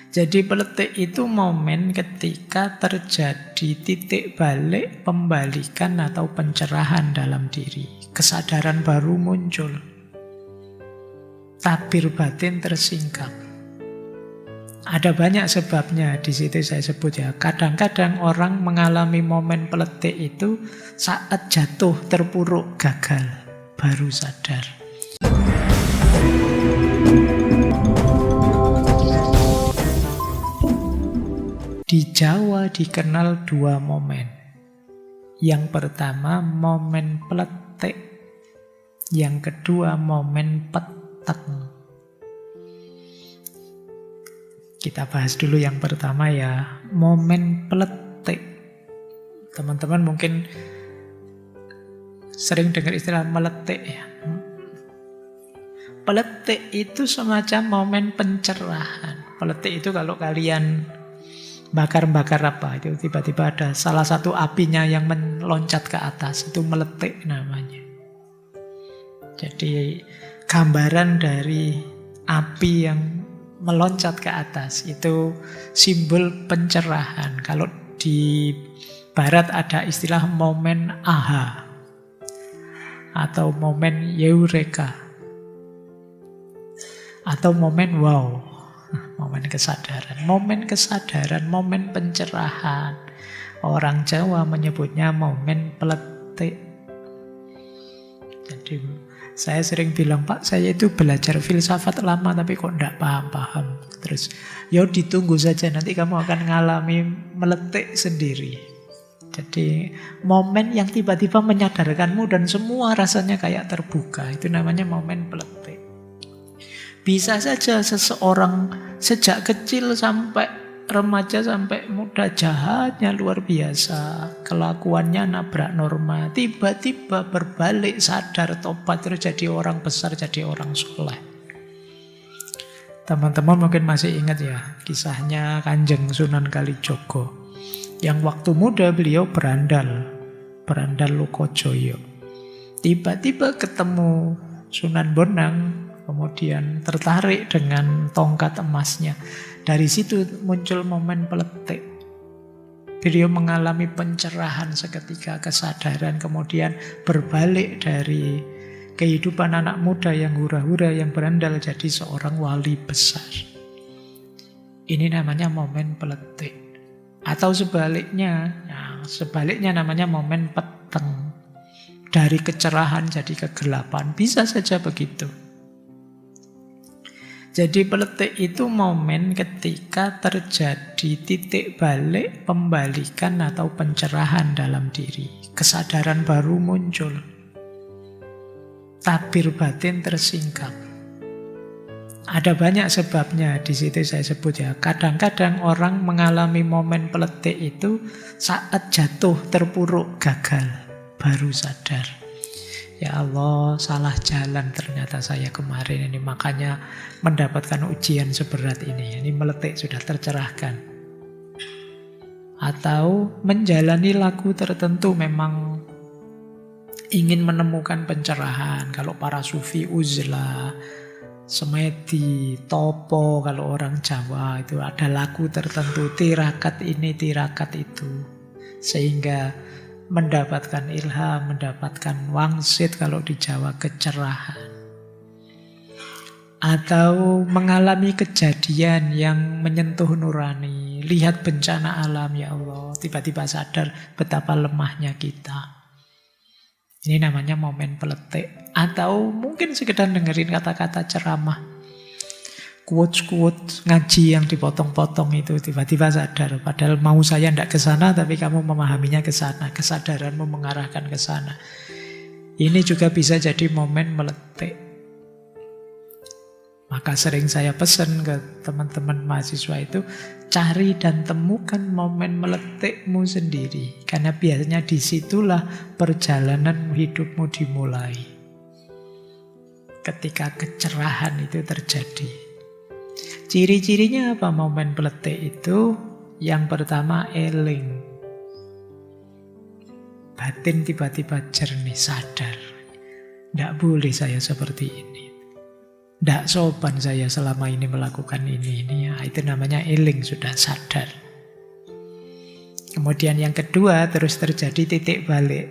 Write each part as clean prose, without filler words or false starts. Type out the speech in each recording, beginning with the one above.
Jadi peletik itu momen ketika terjadi titik balik, pembalikan atau pencerahan dalam diri. Kesadaran baru muncul. Tabir batin tersingkap. Ada banyak sebabnya, di situ saya sebut ya. Kadang-kadang orang mengalami momen peletik itu saat jatuh terpuruk gagal, baru sadar. Di Jawa dikenal dua momen. Yang pertama momen peletik, yang kedua momen peteng. Kita bahas dulu yang pertama ya, momen peletik. Teman-teman mungkin sering dengar istilah meletik ya. Peletik itu semacam momen pencerahan. Peletik itu kalau kalian bakar-bakar apa, itu tiba-tiba ada salah satu apinya yang meloncat ke atas, itu meletik namanya. Jadi gambaran dari api yang meloncat ke atas itu simbol pencerahan. Kalau di barat ada istilah momen aha atau momen eureka atau momen wow. Momen kesadaran, momen pencerahan. Orang Jawa menyebutnya momen peletik. Jadi saya sering bilang, Pak, saya itu belajar filsafat lama tapi kok tidak paham-paham. Terus, ya ditunggu saja, nanti kamu akan ngalami meletik sendiri. Jadi momen yang tiba-tiba menyadarkanmu dan semua rasanya kayak terbuka, itu namanya momen peletik. Bisa saja seseorang sejak kecil sampai remaja sampai muda jahatnya luar biasa, kelakuannya nabrak norma, tiba-tiba berbalik sadar tobat terus jadi orang besar, jadi orang soleh. Teman-teman mungkin masih ingat ya kisahnya Kanjeng Sunan Kalijogo yang waktu muda beliau berandal Lokojoyo. Tiba-tiba ketemu Sunan Bonang, kemudian tertarik dengan tongkat emasnya. Dari situ muncul momen peletik. Beliau mengalami pencerahan seketika, kesadaran, kemudian berbalik dari kehidupan anak muda yang hura-hura, yang berandal jadi seorang wali besar. Ini namanya momen peletik. Atau sebaliknya, sebaliknya namanya momen peteng. Dari kecerahan jadi kegelapan, bisa saja begitu. Jadi peletik itu momen ketika terjadi titik balik, pembalikan atau pencerahan dalam diri. Kesadaran baru muncul. Tabir batin tersingkap. Ada banyak sebabnya, di situ saya sebut ya. Kadang-kadang orang mengalami momen peletik itu saat jatuh terpuruk gagal, baru sadar. Ya Allah, salah jalan ternyata saya kemarin ini. Makanya mendapatkan ujian seberat ini. Ini meletik, sudah tercerahkan. Atau menjalani lagu tertentu memang ingin menemukan pencerahan. Kalau para sufi uzlah, semedi, topo, kalau orang Jawa itu ada lagu tertentu, tirakat ini, tirakat itu. Sehingga mendapatkan ilham, mendapatkan wangsit kalau di Jawa kecerahan. Atau mengalami kejadian yang menyentuh nurani, lihat bencana alam, ya Allah, tiba-tiba sadar betapa lemahnya kita. Ini namanya momen peletik. Atau mungkin sekedar dengerin kata-kata ceramah, quotes-quotes ngaji yang dipotong-potong itu, tiba-tiba sadar. Padahal mau saya tidak ke sana, tapi kamu memahaminya ke sana. Kesadaranmu mengarahkan ke sana. Ini juga bisa jadi momen meletik. Maka sering saya pesan ke teman-teman mahasiswa itu, cari dan temukan momen meletikmu sendiri. Karena biasanya disitulah perjalanan hidupmu dimulai. Ketika kecerahan itu terjadi. Ciri-cirinya apa momen peletik itu? Yang pertama eling. Batin tiba-tiba jernih, sadar. Tidak boleh saya seperti ini. Tidak sopan saya selama ini melakukan ini. Ya, itu namanya eling, sudah sadar. Kemudian yang kedua, terus terjadi titik balik.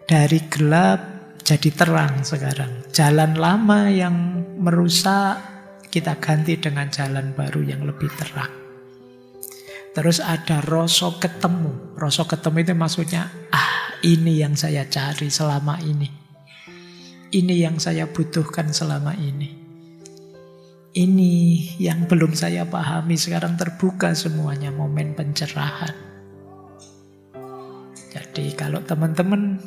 Dari gelap jadi terang sekarang. Jalan lama yang merusak, kita ganti dengan jalan baru yang lebih terang. Terus ada rasa ketemu. Rasa ketemu itu maksudnya, ini yang saya cari selama ini. Ini yang saya butuhkan selama ini. Ini yang belum saya pahami, sekarang terbuka semuanya, momen pencerahan. Jadi kalau teman-teman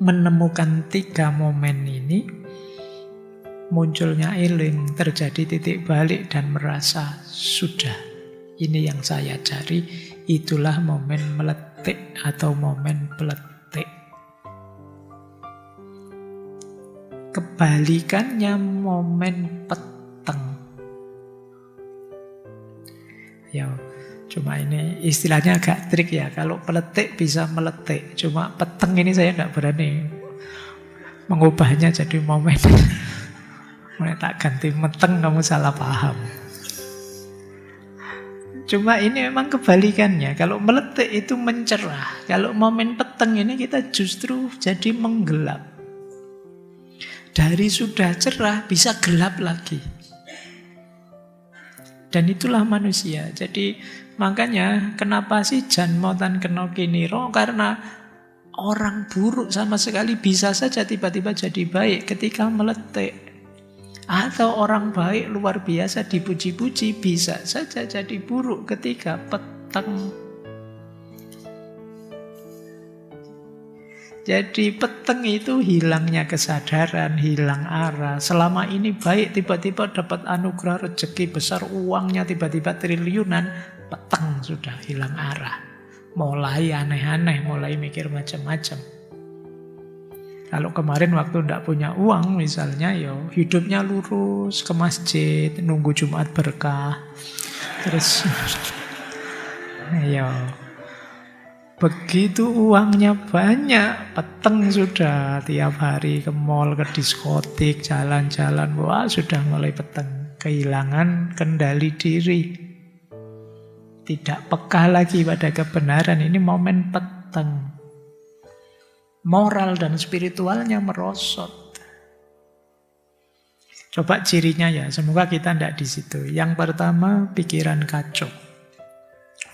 menemukan 3 momen ini, munculnya eling, terjadi titik balik dan merasa sudah, ini yang saya cari, itulah momen meletik atau momen peletik. Kebalikannya momen peteng. Ya, cuma ini istilahnya agak trik ya. Kalau peletik bisa meletik, cuma peteng ini saya tidak berani mengubahnya jadi momen. Mulai tak ganti meteng, kamu salah paham. Cuma ini memang kebalikannya. Kalau meletik itu mencerah. Kalau momen peteng ini kita justru jadi menggelap. Dari sudah cerah bisa gelap lagi. Dan itulah manusia. Jadi makanya kenapa sih jan motan kena kiniro? Karena orang buruk sama sekali bisa saja tiba-tiba jadi baik ketika meletik. Atau orang baik luar biasa dipuji-puji bisa saja jadi buruk ketika peteng. Jadi peteng itu hilangnya kesadaran, hilang arah. Selama ini baik, tiba-tiba dapat anugerah rezeki besar, uangnya tiba-tiba triliunan, peteng sudah hilang arah. Mulai aneh-aneh, mulai mikir macam-macam. Kalau kemarin waktu tidak punya uang misalnya, hidupnya lurus ke masjid, nunggu Jumat berkah. Terus, begitu uangnya banyak, peteng sudah, tiap hari ke mall, ke diskotik, jalan-jalan, wah sudah mulai peteng. Kehilangan kendali diri. Tidak peka lagi pada kebenaran, ini momen peteng. Moral dan spiritualnya merosot. Coba cirinya ya, semoga kita tidak di situ. Yang pertama, pikiran kacau.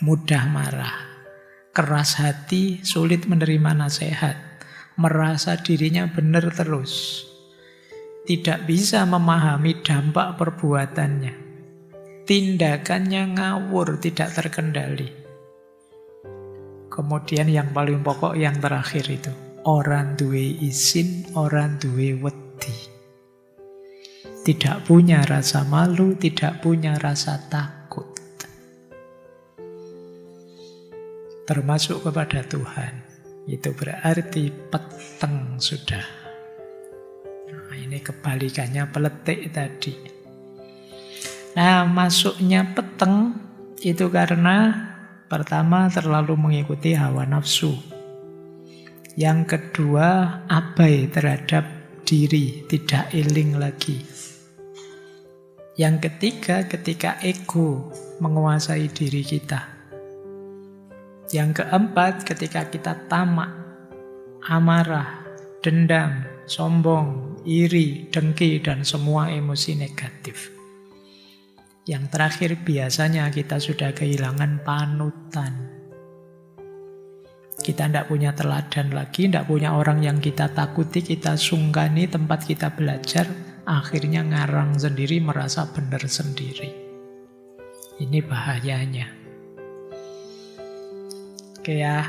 Mudah marah. Keras hati, sulit menerima nasihat, merasa dirinya benar terus, tidak bisa memahami dampak perbuatannya, tindakannya ngawur, tidak terkendali. Kemudian yang paling pokok yang terakhir itu, orang duwe izin, orang duwe wedi. Tidak punya rasa malu, tidak punya rasa takut. Termasuk kepada Tuhan. Itu berarti peteng sudah. Nah, ini kebalikannya peletik tadi. Nah, masuknya peteng itu karena pertama terlalu mengikuti hawa nafsu. Yang kedua abai terhadap diri, tidak eling lagi. Yang ketiga ketika ego menguasai diri kita. Yang keempat, ketika kita tamak, amarah, dendam, sombong, iri, dengki, dan semua emosi negatif. Yang terakhir, biasanya kita sudah kehilangan panutan. Kita tidak punya teladan lagi, tidak punya orang yang kita takuti, kita sungkani tempat kita belajar, akhirnya ngarang sendiri, merasa benar sendiri. Ini bahayanya. Oke ya,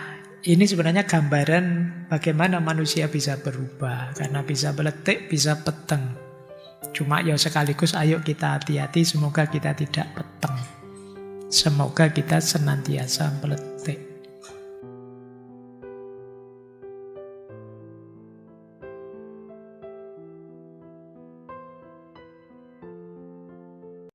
ini sebenarnya gambaran bagaimana manusia bisa berubah. Karena bisa meletik, bisa peteng. Cuma sekaligus ayo kita hati-hati, semoga kita tidak peteng. Semoga kita senantiasa meletik.